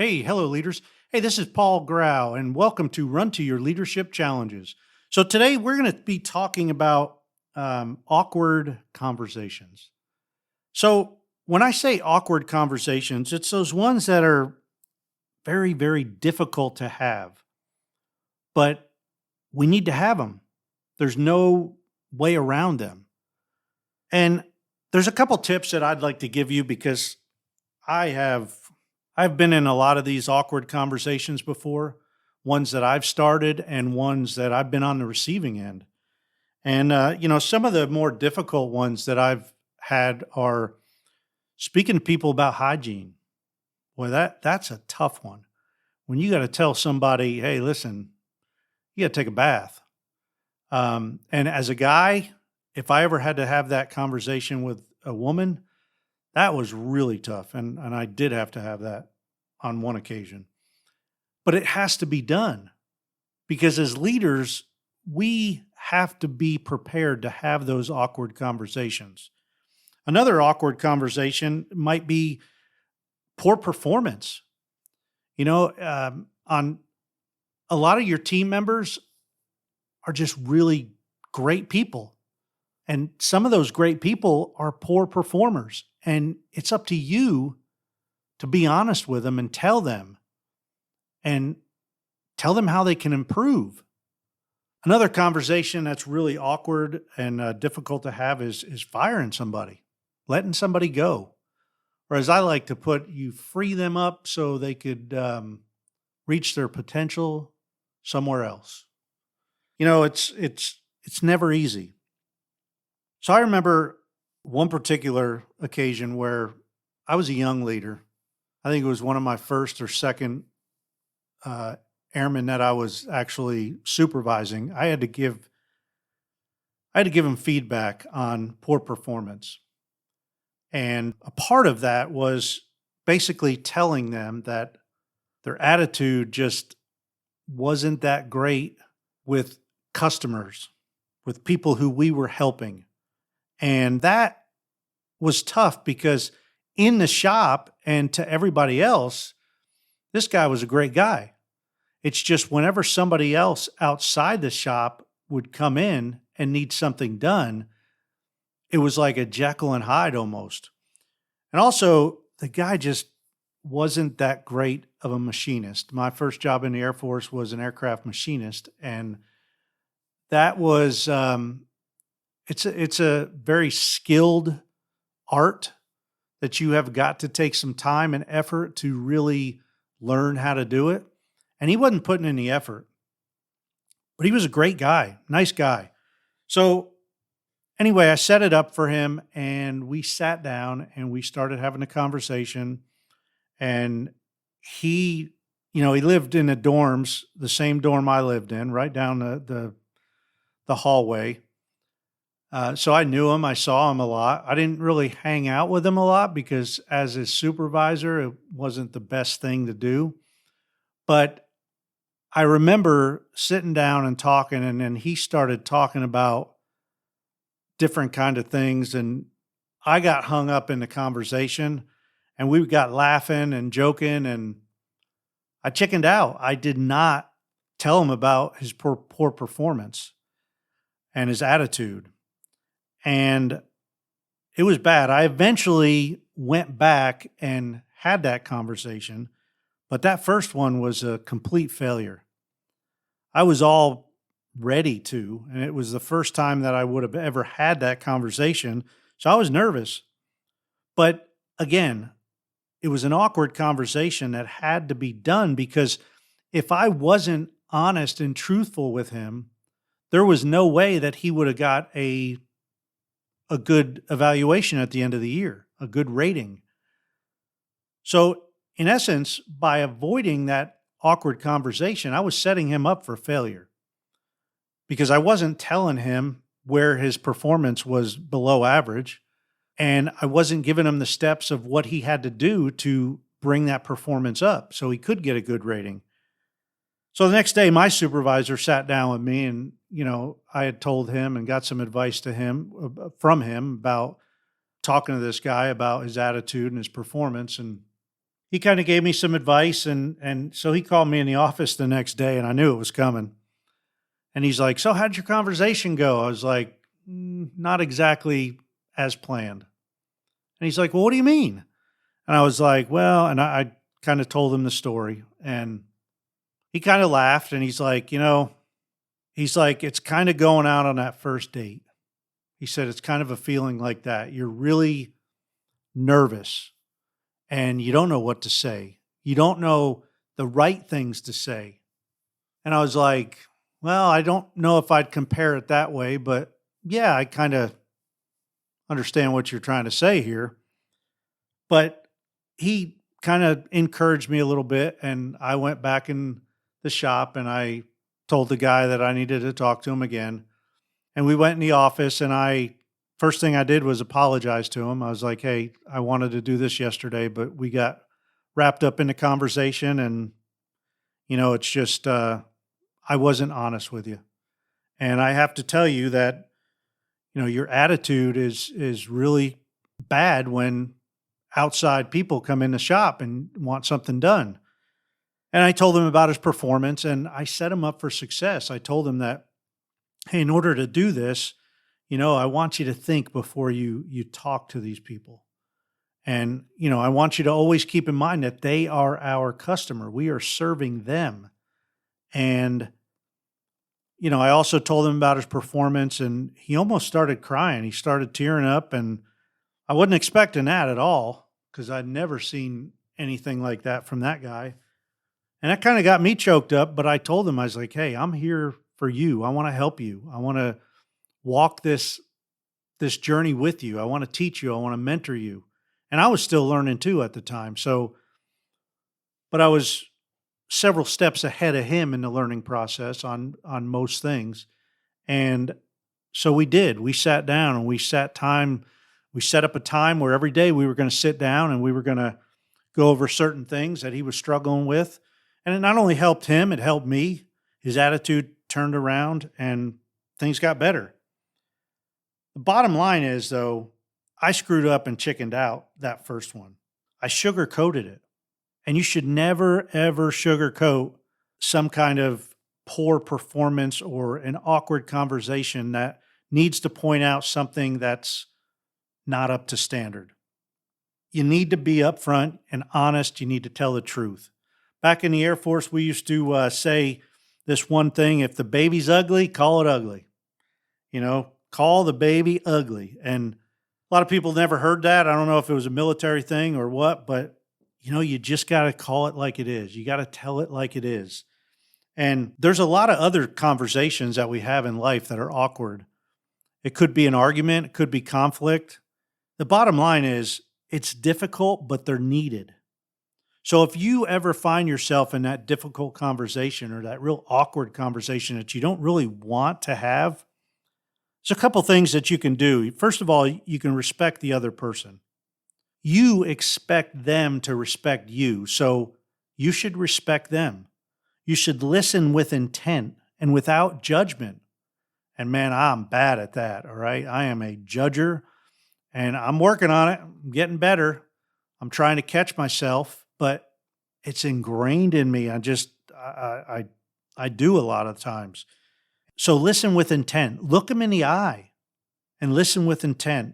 Hey, hello, leaders. Hey, this is Paul Grau, and welcome to Run to Your Leadership Challenges. So, today we're going to be talking about awkward conversations. So, when I say awkward conversations, it's those ones that are very, very difficult to have, but we need to have them. There's no way around them. And there's a couple tips that I'd like to give you because I have I've been in a lot of these awkward conversations before, ones that I've started and ones that I've been on the receiving end. And some of the more difficult ones that I've had are speaking to people about hygiene. Boy, that's a tough one. When you got to tell somebody, "Hey, listen, you got to take a bath." And as a guy, if I ever had to have that conversation with a woman, that was really tough, and I did have to have that on one occasion. But it has to be done because as leaders, we have to be prepared to have those awkward conversations. Another awkward conversation might be poor performance. On a lot of your team members are just really great people. And some of those great people are poor performers. And it's up to you to be honest with them and tell them how they can improve. Another conversation that's really awkward and difficult to have is firing somebody, letting somebody go. Or as I like to put, you free them up so they could reach their potential somewhere else. It's never easy. So I remember one particular occasion where I was a young leader. I think it was one of my first or second airmen that I was actually supervising. I had to give them feedback on poor performance. And a part of that was basically telling them that their attitude just wasn't that great with customers, with people who we were helping. And that was tough because in the shop and to everybody else, this guy was a great guy. It's just whenever somebody else outside the shop would come in and need something done, it was like a Jekyll and Hyde almost. And also, the guy just wasn't that great of a machinist. My first job in the Air Force was an aircraft machinist, and that was it's a very skilled art that you have got to take some time and effort to really learn how to do it. And he wasn't putting in the effort, but he was a great guy, nice guy. So anyway, I set it up for him and we sat down and we started having a conversation. And he lived in the dorms, the same dorm I lived in, right down the hallway. So I knew him. I saw him a lot. I didn't really hang out with him a lot because as his supervisor, it wasn't the best thing to do. But I remember sitting down and talking, and then he started talking about different kind of things, and I got hung up in the conversation, and we got laughing and joking, and I chickened out. I did not tell him about his poor performance and his attitude. And it was bad. I eventually went back and had that conversation, but that first one was a complete failure. I was all ready to, and it was the first time that I would have ever had that conversation. So I was nervous. But again, it was an awkward conversation that had to be done because if I wasn't honest and truthful with him, there was no way that he would have got a good evaluation at the end of the year, a good rating. So, in essence, by avoiding that awkward conversation, I was setting him up for failure because I wasn't telling him where his performance was below average. And I wasn't giving him the steps of what he had to do to bring that performance up so he could get a good rating. So the next day, my supervisor sat down with me and, I had told him and got some advice to him from him about talking to this guy about his attitude and his performance. And he kind of gave me some advice, and so he called me in the office the next day, and I knew it was coming. And he's like, "So how'd your conversation go?" I was like, Not exactly as planned." And he's like, "Well, what do you mean?" And I was like, "Well," and I kind of told him the story, and he kind of laughed, and he's like, he's like, "It's kind of going out on that first date." He said, "It's kind of a feeling like that. You're really nervous and you don't know what to say. You don't know the right things to say." And I was like, "Well, I don't know if I'd compare it that way, but yeah, I kind of understand what you're trying to say here." But he kind of encouraged me a little bit, and I went back in the shop and I told the guy that I needed to talk to him again. And we went in the office, and first thing I did was apologize to him. I was like, "Hey, I wanted to do this yesterday, but we got wrapped up in the conversation, and it's just I wasn't honest with you. And I have to tell you that, your attitude is really bad when outside people come in the shop and want something done." And I told him about his performance, and I set him up for success. I told him that, "Hey, in order to do this, I want you to think before you talk to these people. And, I want you to always keep in mind that they are our customer. We are serving them." And, I also told him about his performance, and he almost started crying. He started tearing up, and I wasn't expecting that at all because I'd never seen anything like that from that guy. And that kind of got me choked up, but I told him, I was like, "Hey, I'm here for you. I want to help you. I want to walk this journey with you. I want to teach you. I want to mentor you." And I was still learning too at the time. So, but I was several steps ahead of him in the learning process on most things. And so we did. We sat down and we set up a time where every day we were going to sit down and we were going to go over certain things that he was struggling with. And it not only helped him, it helped me. His attitude turned around and things got better. The bottom line is, though, I screwed up and chickened out that first one. I sugarcoated it. And you should never, ever sugarcoat some kind of poor performance or an awkward conversation that needs to point out something that's not up to standard. You need to be upfront and honest. You need to tell the truth. Back in the Air Force, we used to say this one thing: if the baby's ugly, call it ugly. Call the baby ugly. And a lot of people never heard that. I don't know if it was a military thing or what, but you just got to call it like it is. You got to tell it like it is. And there's a lot of other conversations that we have in life that are awkward. It could be an argument, it could be conflict. The bottom line is it's difficult, but they're needed. So if you ever find yourself in that difficult conversation or that real awkward conversation that you don't really want to have, there's a couple things that you can do. First of all, you can respect the other person. You expect them to respect you, so you should respect them. You should listen with intent and without judgment. And man, I'm bad at that, all right? I am a judger, and I'm working on it. I'm getting better. I'm trying to catch myself, but it's ingrained in me. I do a lot of times. So listen with intent. Look them in the eye and listen with intent.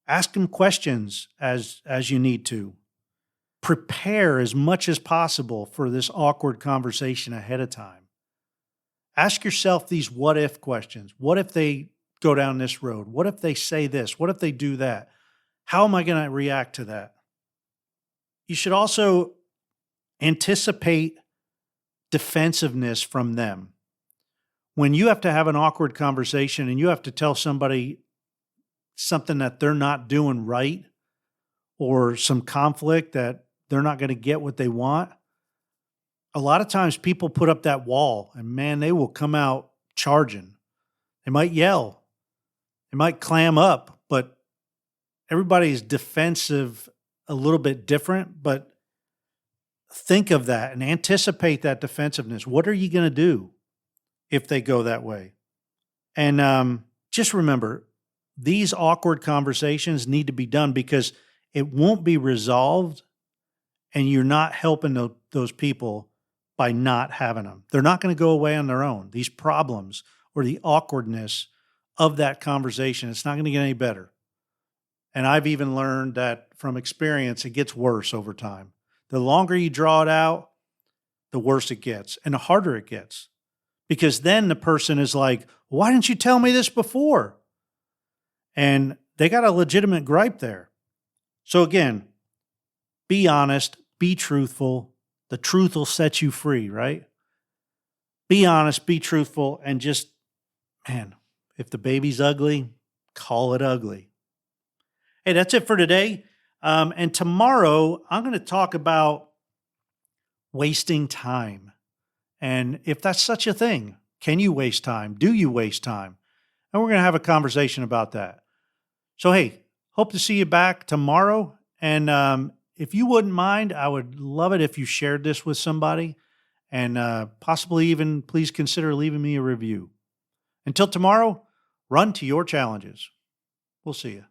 Ask them questions as you need to. Prepare as much as possible for this awkward conversation ahead of time. Ask yourself these what if questions. What if they go down this road? What if they say this? What if they do that? How am I going to react to that? You should also anticipate defensiveness from them. When you have to have an awkward conversation and you have to tell somebody something that they're not doing right, or some conflict that they're not going to get what they want, a lot of times people put up that wall and man, they will come out charging. They might yell, they might clam up, but everybody's defensive a little bit different. But think of that and anticipate that defensiveness. What are you going to do if they go that way? And just remember, these awkward conversations need to be done because it won't be resolved and you're not helping those people by not having them. They're not going to go away on their own. These problems or the awkwardness of that conversation, it's not going to get any better. And I've even learned that from experience, it gets worse over time. The longer you draw it out, the worse it gets and the harder it gets. Because then the person is like, why didn't you tell me this before? And they got a legitimate gripe there. So again, be honest, be truthful. The truth will set you free, right? Be honest, be truthful, and just, man, if the baby's ugly, call it ugly. Hey, that's it for today. And tomorrow, I'm going to talk about wasting time. And if that's such a thing, can you waste time? Do you waste time? And we're going to have a conversation about that. So, hey, hope to see you back tomorrow. And if you wouldn't mind, I would love it if you shared this with somebody and possibly even please consider leaving me a review. Until tomorrow, run to your challenges. We'll see you.